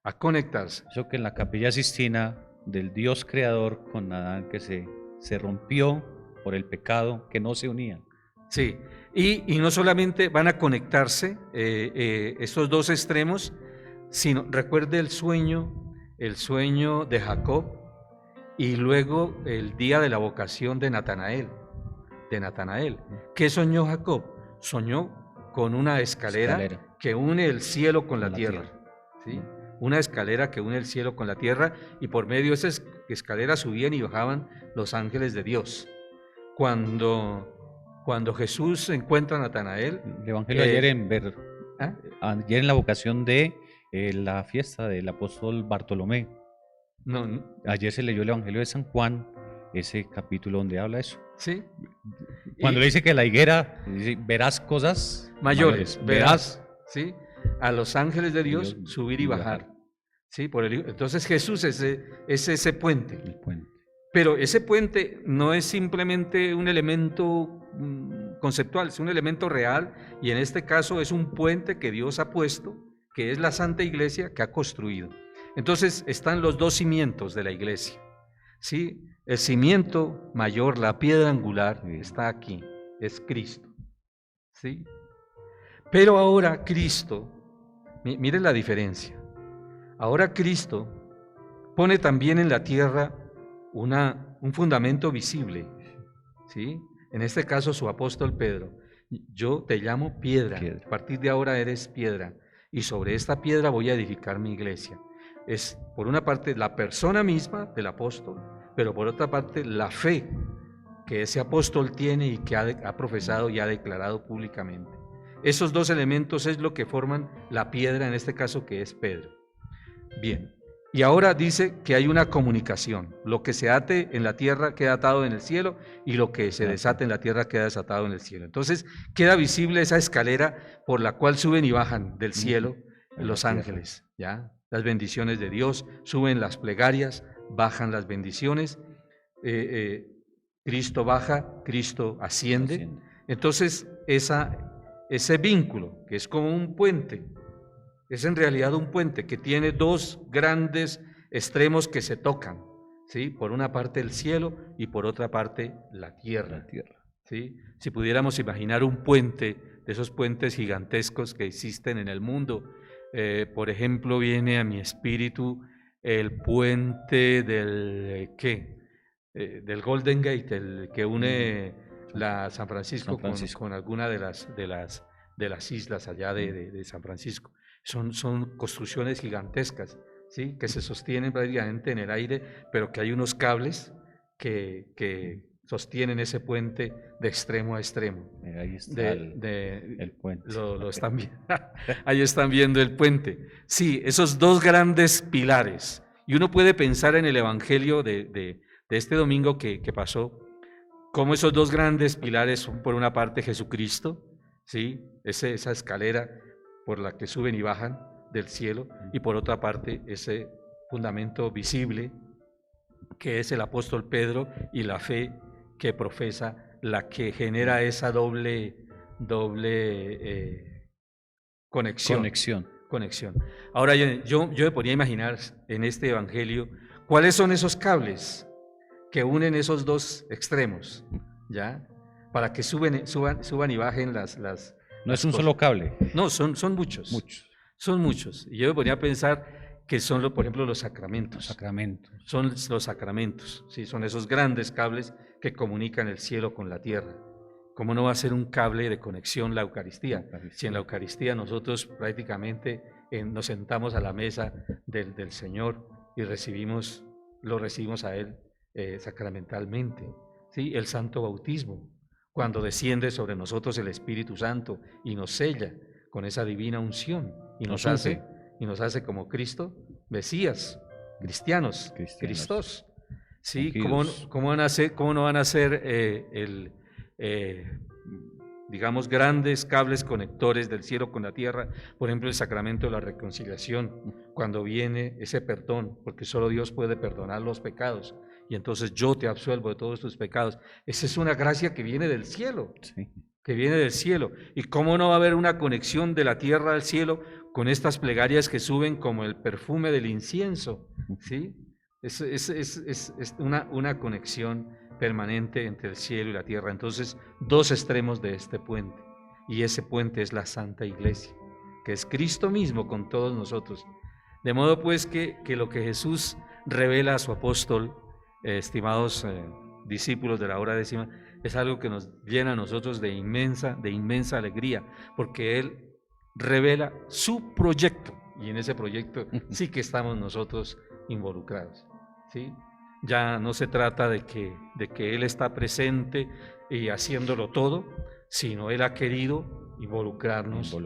Eso que en la Capilla Sistina del Dios creador con Adán, que se rompió por el pecado, que no se unían. Sí, y no solamente van a conectarse estos dos extremos, sino recuerde el sueño de Jacob y luego el día de la vocación de Natanael. ¿Qué soñó Jacob? Soñó con una escalera que une el cielo con la tierra. ¿Sí? Una escalera que une el cielo con la tierra, y por medio de esa escalera subían y bajaban los ángeles de Dios. cuando Jesús encuentra a Natanael. El Evangelio ayer ¿Ah? ayer en la vocación de la fiesta del apóstol Bartolomé. No, Ayer se leyó el Evangelio de San Juan, ese capítulo donde habla eso. sí. Cuando Y- le dice que la higuera, dice, verás cosas mayores, verás ¿sí? A los ángeles de Dios Dios subir y bajar, ¿sí? Entonces Jesús es ese puente, el puente. pero ese puente no es simplemente un elemento conceptual, es un elemento real, y en este caso es un puente que Dios ha puesto, que es la Santa Iglesia que ha construido. Entonces están los dos cimientos de la iglesia, ¿sí? El cimiento mayor, la piedra angular, Sí. está aquí, es Cristo, ¿sí? Pero ahora Cristo, mire la diferencia, ahora Cristo pone también en la tierra un fundamento visible, ¿sí? En este caso su apóstol Pedro, yo te llamo piedra, Piedra. a partir de ahora eres piedra, y sobre esta piedra voy a edificar mi iglesia. Es por una parte la persona misma del apóstol, pero por otra parte la fe que ese apóstol tiene y que ha profesado y ha declarado públicamente. Esos dos elementos es lo que forman la piedra, en este caso que es Pedro. Bien, y ahora dice que hay una comunicación. Lo que se ate en la tierra queda atado en el cielo, y lo que se desate en la tierra queda desatado en el cielo. Entonces queda visible esa escalera por la cual suben y bajan del cielo los ángeles, ¿ya? Las bendiciones de Dios, suben las plegarias, bajan las bendiciones, Cristo baja, Cristo asciende. Entonces ese vínculo, que es como un puente, es en realidad un puente que tiene dos grandes extremos que se tocan, ¿sí? Por una parte el cielo y por otra parte la tierra. ¿Sí? Si pudiéramos imaginar un puente, de esos puentes gigantescos que existen en el mundo, por ejemplo, viene a mi espíritu el puente del Golden Gate, el que une San Francisco, con alguna de las islas allá de San Francisco. Son construcciones gigantescas, ¿sí? Que se sostienen prácticamente en el aire, pero que hay unos cables que sostienen ese puente de extremo a extremo. Ahí está el puente. Lo están viendo. Ahí están viendo el puente. Sí, esos dos grandes pilares. Y uno puede pensar en el Evangelio de este domingo que pasó, como esos dos grandes pilares son por una parte Jesucristo, ¿sí? Esa escalera por la que suben y bajan del cielo, y por otra parte ese fundamento visible que es el apóstol Pedro y la fe que profesa, la que genera esa doble conexión. Ahora yo me ponía a imaginar en este evangelio cuáles son esos cables que unen esos dos extremos, ¿ya? Para que suban y bajen las No es un cosas. solo cable. No, son muchos. Son muchos. Y yo me ponía a pensar que son, por ejemplo, los sacramentos. Son los sacramentos, ¿sí? Son esos grandes cables que comunican el cielo con la tierra. ¿Cómo no va a ser un cable de conexión la Eucaristía? Si en la Eucaristía nosotros prácticamente nos sentamos a la mesa del Señor y lo recibimos a Él sacramentalmente, ¿sí? El santo bautismo, cuando desciende sobre nosotros el Espíritu Santo y nos sella con esa divina unción y nos hace como Cristo, Mesías, cristianos. Cristos. ¿Sí? ¿Cómo no van a ser digamos, grandes cables conectores del cielo con la tierra? Por ejemplo, el sacramento de la reconciliación, cuando viene ese perdón, porque solo Dios puede perdonar los pecados, y entonces yo te absuelvo de todos tus pecados. Esa es una gracia que viene del cielo, que viene del cielo. ¿Y cómo no va a haber una conexión de la tierra al cielo con estas plegarias que suben como el perfume del incienso? ¿Sí? Es una conexión permanente entre el cielo y la tierra. Entonces, dos extremos de este puente, y ese puente es la Santa Iglesia, que es Cristo mismo con todos nosotros. De modo pues que lo que Jesús revela a su apóstol, estimados discípulos de la hora décima, es algo que nos llena a nosotros de inmensa alegría, porque Él revela su proyecto, y en ese proyecto sí que estamos nosotros involucrados, ¿sí? Ya no se trata de que Él está presente y haciéndolo todo, sino Él ha querido involucrarnos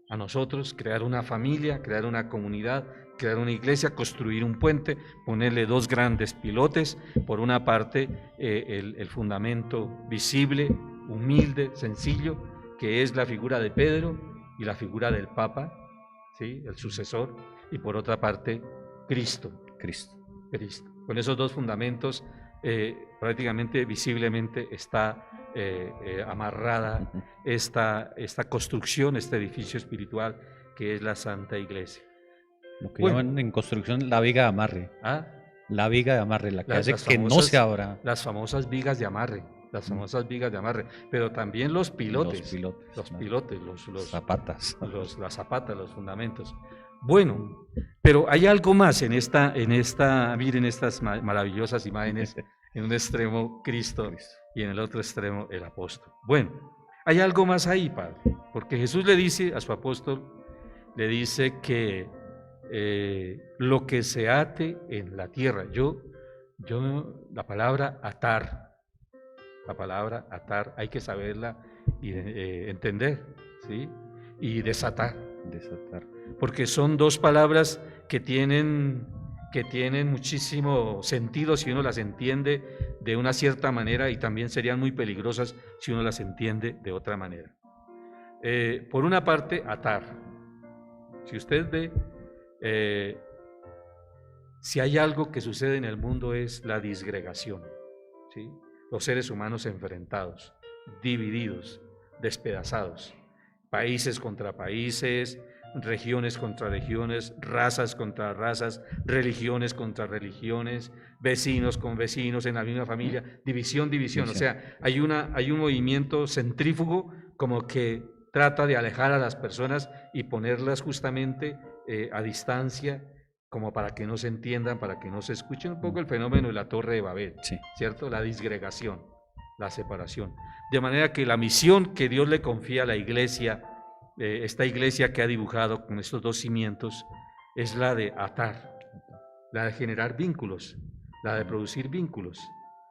a nosotros, crear una familia, crear una comunidad, crear una iglesia, construir un puente, ponerle dos grandes pilotes, por una parte el fundamento visible, humilde, sencillo, que es la figura de Pedro y la figura del Papa, ¿sí?, el sucesor, y por otra parte Cristo. Con esos dos fundamentos prácticamente visiblemente está amarrada esta construcción, este edificio espiritual que es la Santa Iglesia. Lo que llaman en construcción la viga de amarre. ¿Ah? La viga de amarre, la que hace que no se abra. Las famosas vigas de amarre, pero también los pilotes. Los pilotes, los zapatas. Las zapatas, los fundamentos. Bueno, pero hay algo más miren estas maravillosas imágenes, en un extremo Cristo y en el otro extremo el apóstol. Bueno, hay algo más ahí, Padre, porque Jesús le dice a su apóstol, le dice que lo que se ate en la tierra, la palabra atar hay que saberla y entender, ¿sí? Y desatar, porque son dos palabras que tienen muchísimo sentido si uno las entiende de una cierta manera, y también serían muy peligrosas si uno las entiende de otra manera. Por una parte, atar. Si usted ve, si hay algo que sucede en el mundo es la disgregación, ¿sí? Los seres humanos enfrentados, divididos, despedazados, países contra países, regiones contra regiones, razas contra razas, religiones contra religiones, vecinos con vecinos en la misma familia, división. O sea, hay un movimiento centrífugo como que trata de alejar a las personas y ponerlas justamente a distancia, como para que no se entiendan, para que no se escuchen. Un poco el fenómeno de la Torre de Babel, ¿cierto? La disgregación, la separación. De manera que la misión que Dios le confía a la iglesia, esta iglesia que ha dibujado con estos dos cimientos, es la de atar, la de generar vínculos, la de producir vínculos,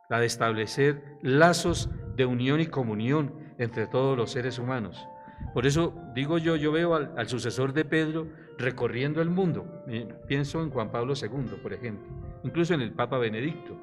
la de establecer lazos de unión y comunión entre todos los seres humanos. Por eso digo yo veo al sucesor de Pedro recorriendo el mundo. Pienso en Juan Pablo II, por ejemplo, incluso en el Papa Benedicto,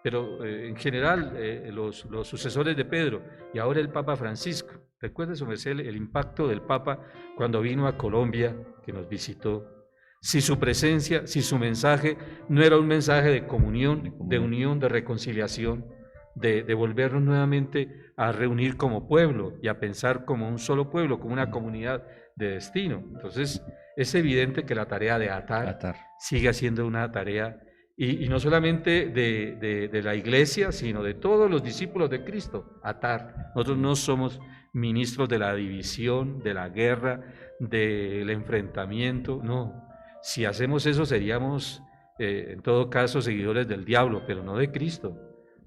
pero en general los sucesores de Pedro, y ahora el Papa Francisco. Recuerde, su merced, el impacto del Papa cuando vino a Colombia, que nos visitó. Si su presencia, si su mensaje no era un mensaje de comunión, de unión, de reconciliación, de volvernos nuevamente a reunir como pueblo y a pensar como un solo pueblo, como una comunidad de destino. Entonces, es evidente que la tarea de atar sigue siendo una tarea, y no solamente de la iglesia, sino de todos los discípulos de Cristo, atar. Nosotros no somos ministros de la división, de la guerra, del enfrentamiento, no. Si hacemos eso seríamos, en todo caso, seguidores del diablo, pero no de Cristo,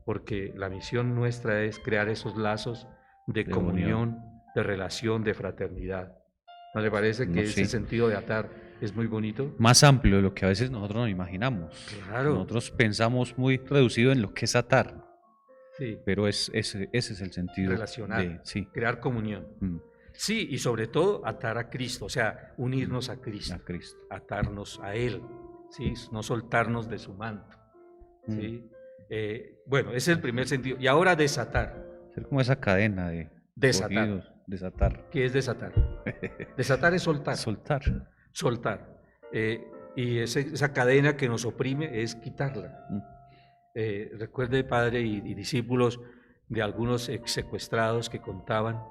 porque la misión nuestra es crear esos lazos de comunión, de relación, de fraternidad. ¿No le parece que ese sentido de atar es muy bonito? Más amplio de lo que a veces nosotros nos imaginamos. Claro. Nosotros pensamos muy reducido en lo que es atar. Sí. Pero ese es el sentido. Relacionar, crear comunión. Sí, y sobre todo atar a Cristo, o sea, unirnos a Cristo. Atarnos a Él, ¿sí? No soltarnos de su manto, ¿sí? Bueno, ese es el primer sentido. Y ahora desatar. Ser como esa cadena de desatar. Cogidos, desatar. ¿Qué es desatar? Desatar es soltar. Soltar. Y esa cadena que nos oprime es quitarla. Recuerde, Padre y discípulos, de algunos secuestrados que contaban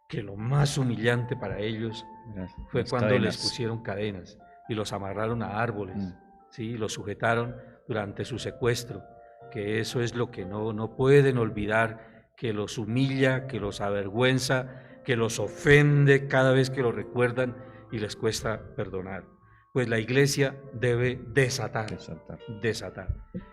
que lo más humillante para ellos fue cuando les pusieron cadenas y los amarraron a árboles, ¿sí? Los sujetaron durante su secuestro, que eso es lo que no pueden olvidar, que los humilla, que los avergüenza, que los ofende cada vez que lo recuerdan y les cuesta perdonar. Pues la iglesia debe desatar.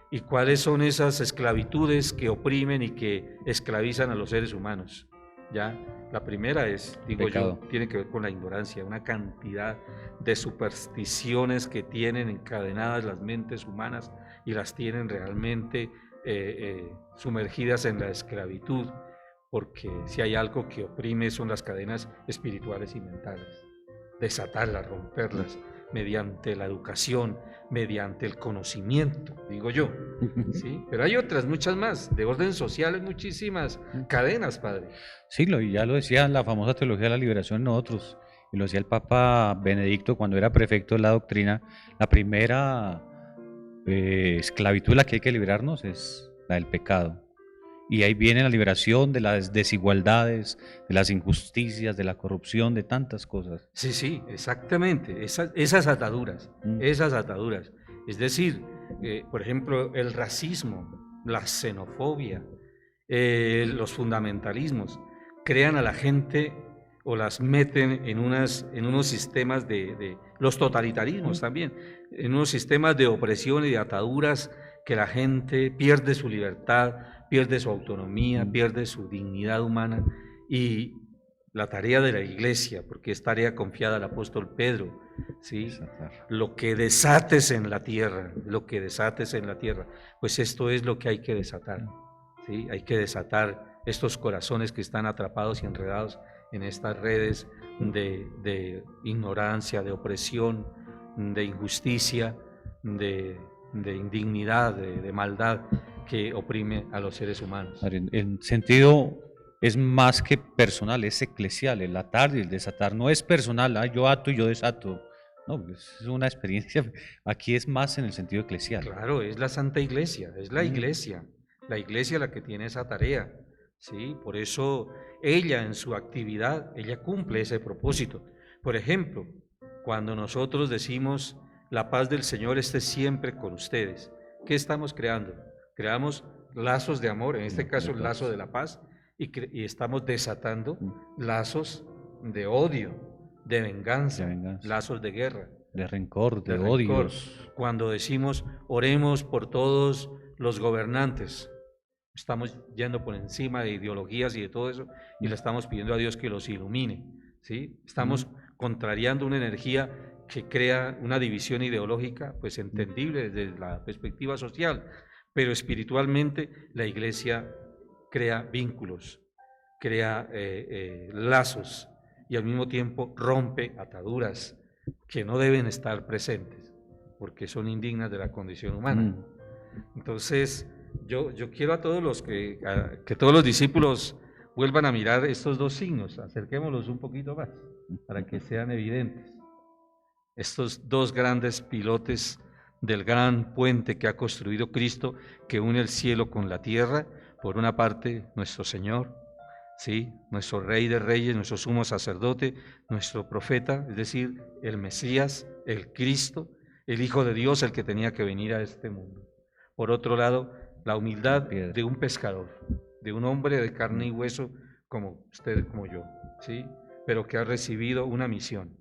¿Y cuáles son esas esclavitudes que oprimen y que esclavizan a los seres humanos? ¿Ya? La primera es, digo yo, tiene que ver con la ignorancia, una cantidad de supersticiones que tienen encadenadas las mentes humanas y las tienen realmente sumergidas en la esclavitud, porque si hay algo que oprime son las cadenas espirituales y mentales. Desatarlas, romperlas, mediante la educación, mediante el conocimiento, digo yo, ¿sí? Pero hay otras, muchas más, de orden social, hay muchísimas cadenas, padre. Sí, y ya lo decía la famosa teología de la liberación en nosotros, y lo decía el Papa Benedicto cuando era prefecto de la doctrina, la primera esclavitud de la que hay que liberarnos es la del pecado. Y ahí viene la liberación de las desigualdades, de las injusticias, de la corrupción, de tantas cosas. Sí, sí, exactamente, esas ataduras, esas ataduras. Es decir, por ejemplo, el racismo, la xenofobia, los fundamentalismos, crean a la gente o las meten en unos sistemas de los totalitarismos también, en unos sistemas de opresión y de ataduras que la gente pierde su libertad, pierde su autonomía, pierde su dignidad humana. Y la tarea de la iglesia, porque es tarea confiada al apóstol Pedro, ¿sí? Lo que desates en la tierra, lo que desates en la tierra, pues esto es lo que hay que desatar, ¿sí? Hay que desatar estos corazones que están atrapados y enredados en estas redes de ignorancia, de opresión, de injusticia, de indignidad, de maldad que oprime a los seres humanos. En sentido es más que personal, es eclesial. El atar y el desatar no es personal, yo ato y yo desato. No, es una experiencia. Aquí es más en el sentido eclesial. Claro, es la Santa Iglesia, es la iglesia la que tiene esa tarea, ¿sí? Por eso ella en su actividad, ella cumple ese propósito. Por ejemplo, cuando nosotros decimos la paz del Señor esté siempre con ustedes, ¿qué estamos creando? Creamos lazos de amor, en este caso el lazo de la paz, y estamos desatando lazos de odio, de venganza, lazos de guerra, de rencor, de odio. Cuando decimos oremos por todos los gobernantes, estamos yendo por encima de ideologías y de todo eso, y le estamos pidiendo a Dios que los ilumine, ¿sí? Estamos contrariando una energía que crea una división ideológica, pues entendible desde la perspectiva social, pero espiritualmente la iglesia crea vínculos, crea lazos y al mismo tiempo rompe ataduras que no deben estar presentes porque son indignas de la condición humana. Entonces, yo quiero a todos los que todos los discípulos vuelvan a mirar estos dos signos, acerquémoslos un poquito más para que sean evidentes. Estos dos grandes pilotes del gran puente que ha construido Cristo, que une el cielo con la tierra, por una parte nuestro Señor, ¿sí? Nuestro Rey de Reyes, nuestro sumo sacerdote, nuestro profeta, es decir, el Mesías, el Cristo, el Hijo de Dios, el que tenía que venir a este mundo. Por otro lado, la humildad de un pescador, de un hombre de carne y hueso como usted, como yo, ¿sí? Pero que ha recibido una misión,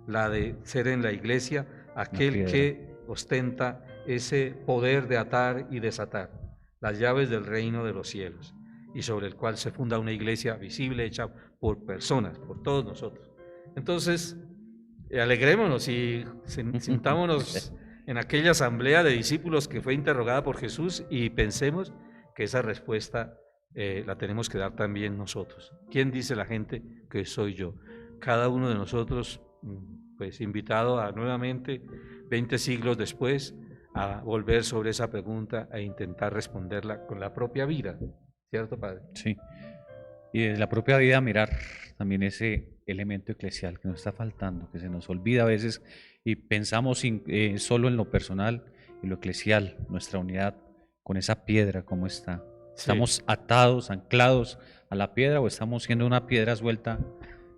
la de ser en la iglesia aquel que ostenta ese poder de atar y desatar las llaves del reino de los cielos, y sobre el cual se funda una iglesia visible, hecha por personas, por todos nosotros. Entonces, alegrémonos y sintámonos en aquella asamblea de discípulos que fue interrogada por Jesús y pensemos que esa respuesta la tenemos que dar también nosotros. ¿Quién dice la gente que soy yo? Cada uno de nosotros, pues invitado a nuevamente, 20 siglos después, a volver sobre esa pregunta e intentar responderla con la propia vida, ¿cierto, Padre? Sí, y desde la propia vida mirar también ese elemento eclesial que nos está faltando, que se nos olvida a veces y pensamos solo en lo personal y lo eclesial, nuestra unidad con esa piedra, ¿cómo está? ¿Estamos atados, anclados a la piedra o estamos siendo una piedra suelta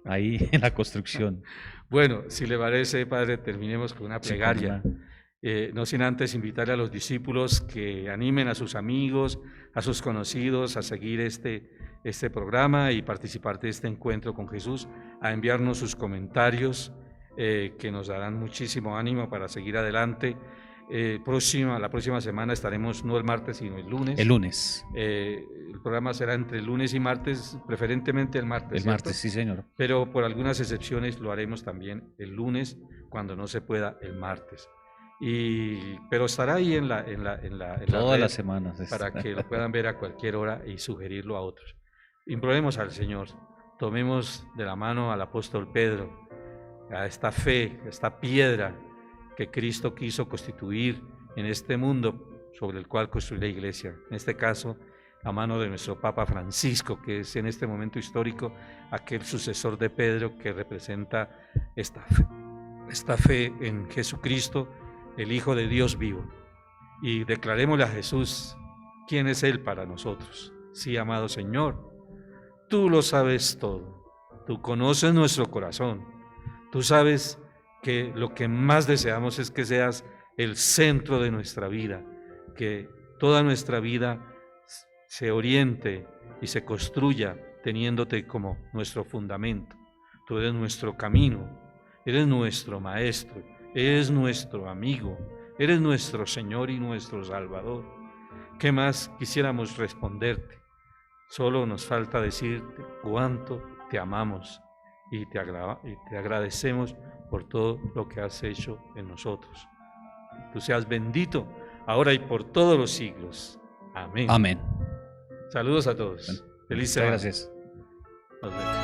ahí en la construcción? Bueno, si le parece, Padre, terminemos con una plegaria. No sin antes invitarle a los discípulos que animen a sus amigos, a sus conocidos a seguir este programa y participar de este encuentro con Jesús, a enviarnos sus comentarios que nos darán muchísimo ánimo para seguir adelante. La próxima semana estaremos no el martes sino el lunes. El lunes. El programa será entre lunes y martes, preferentemente el martes. El martes, sí, señor. Pero por algunas excepciones lo haremos también el lunes, cuando no se pueda el martes. Pero estará ahí en la Todas red las semanas. para que lo puedan ver a cualquier hora y sugerirlo a otros. Imploremos al Señor, tomemos de la mano al apóstol Pedro, a esta fe, a esta piedra que Cristo quiso constituir en este mundo sobre el cual construir la iglesia. En este caso, a mano de nuestro Papa Francisco, que es en este momento histórico aquel sucesor de Pedro que representa esta fe en Jesucristo, el Hijo de Dios vivo. Y declarémosle a Jesús quién es Él para nosotros. Sí, amado Señor, tú lo sabes todo, tú conoces nuestro corazón, tú sabes que lo que más deseamos es que seas el centro de nuestra vida, que toda nuestra vida se oriente y se construya teniéndote como nuestro fundamento. Tú eres nuestro camino, eres nuestro maestro, eres nuestro amigo, eres nuestro Señor y nuestro Salvador. ¿Qué más quisiéramos responderte? Solo nos falta decirte cuánto te amamos y te agradecemos por todo lo que has hecho en nosotros. Tú seas bendito ahora y por todos los siglos. Amén. Amén. Saludos a todos. Feliz semana. Gracias. Nos vemos.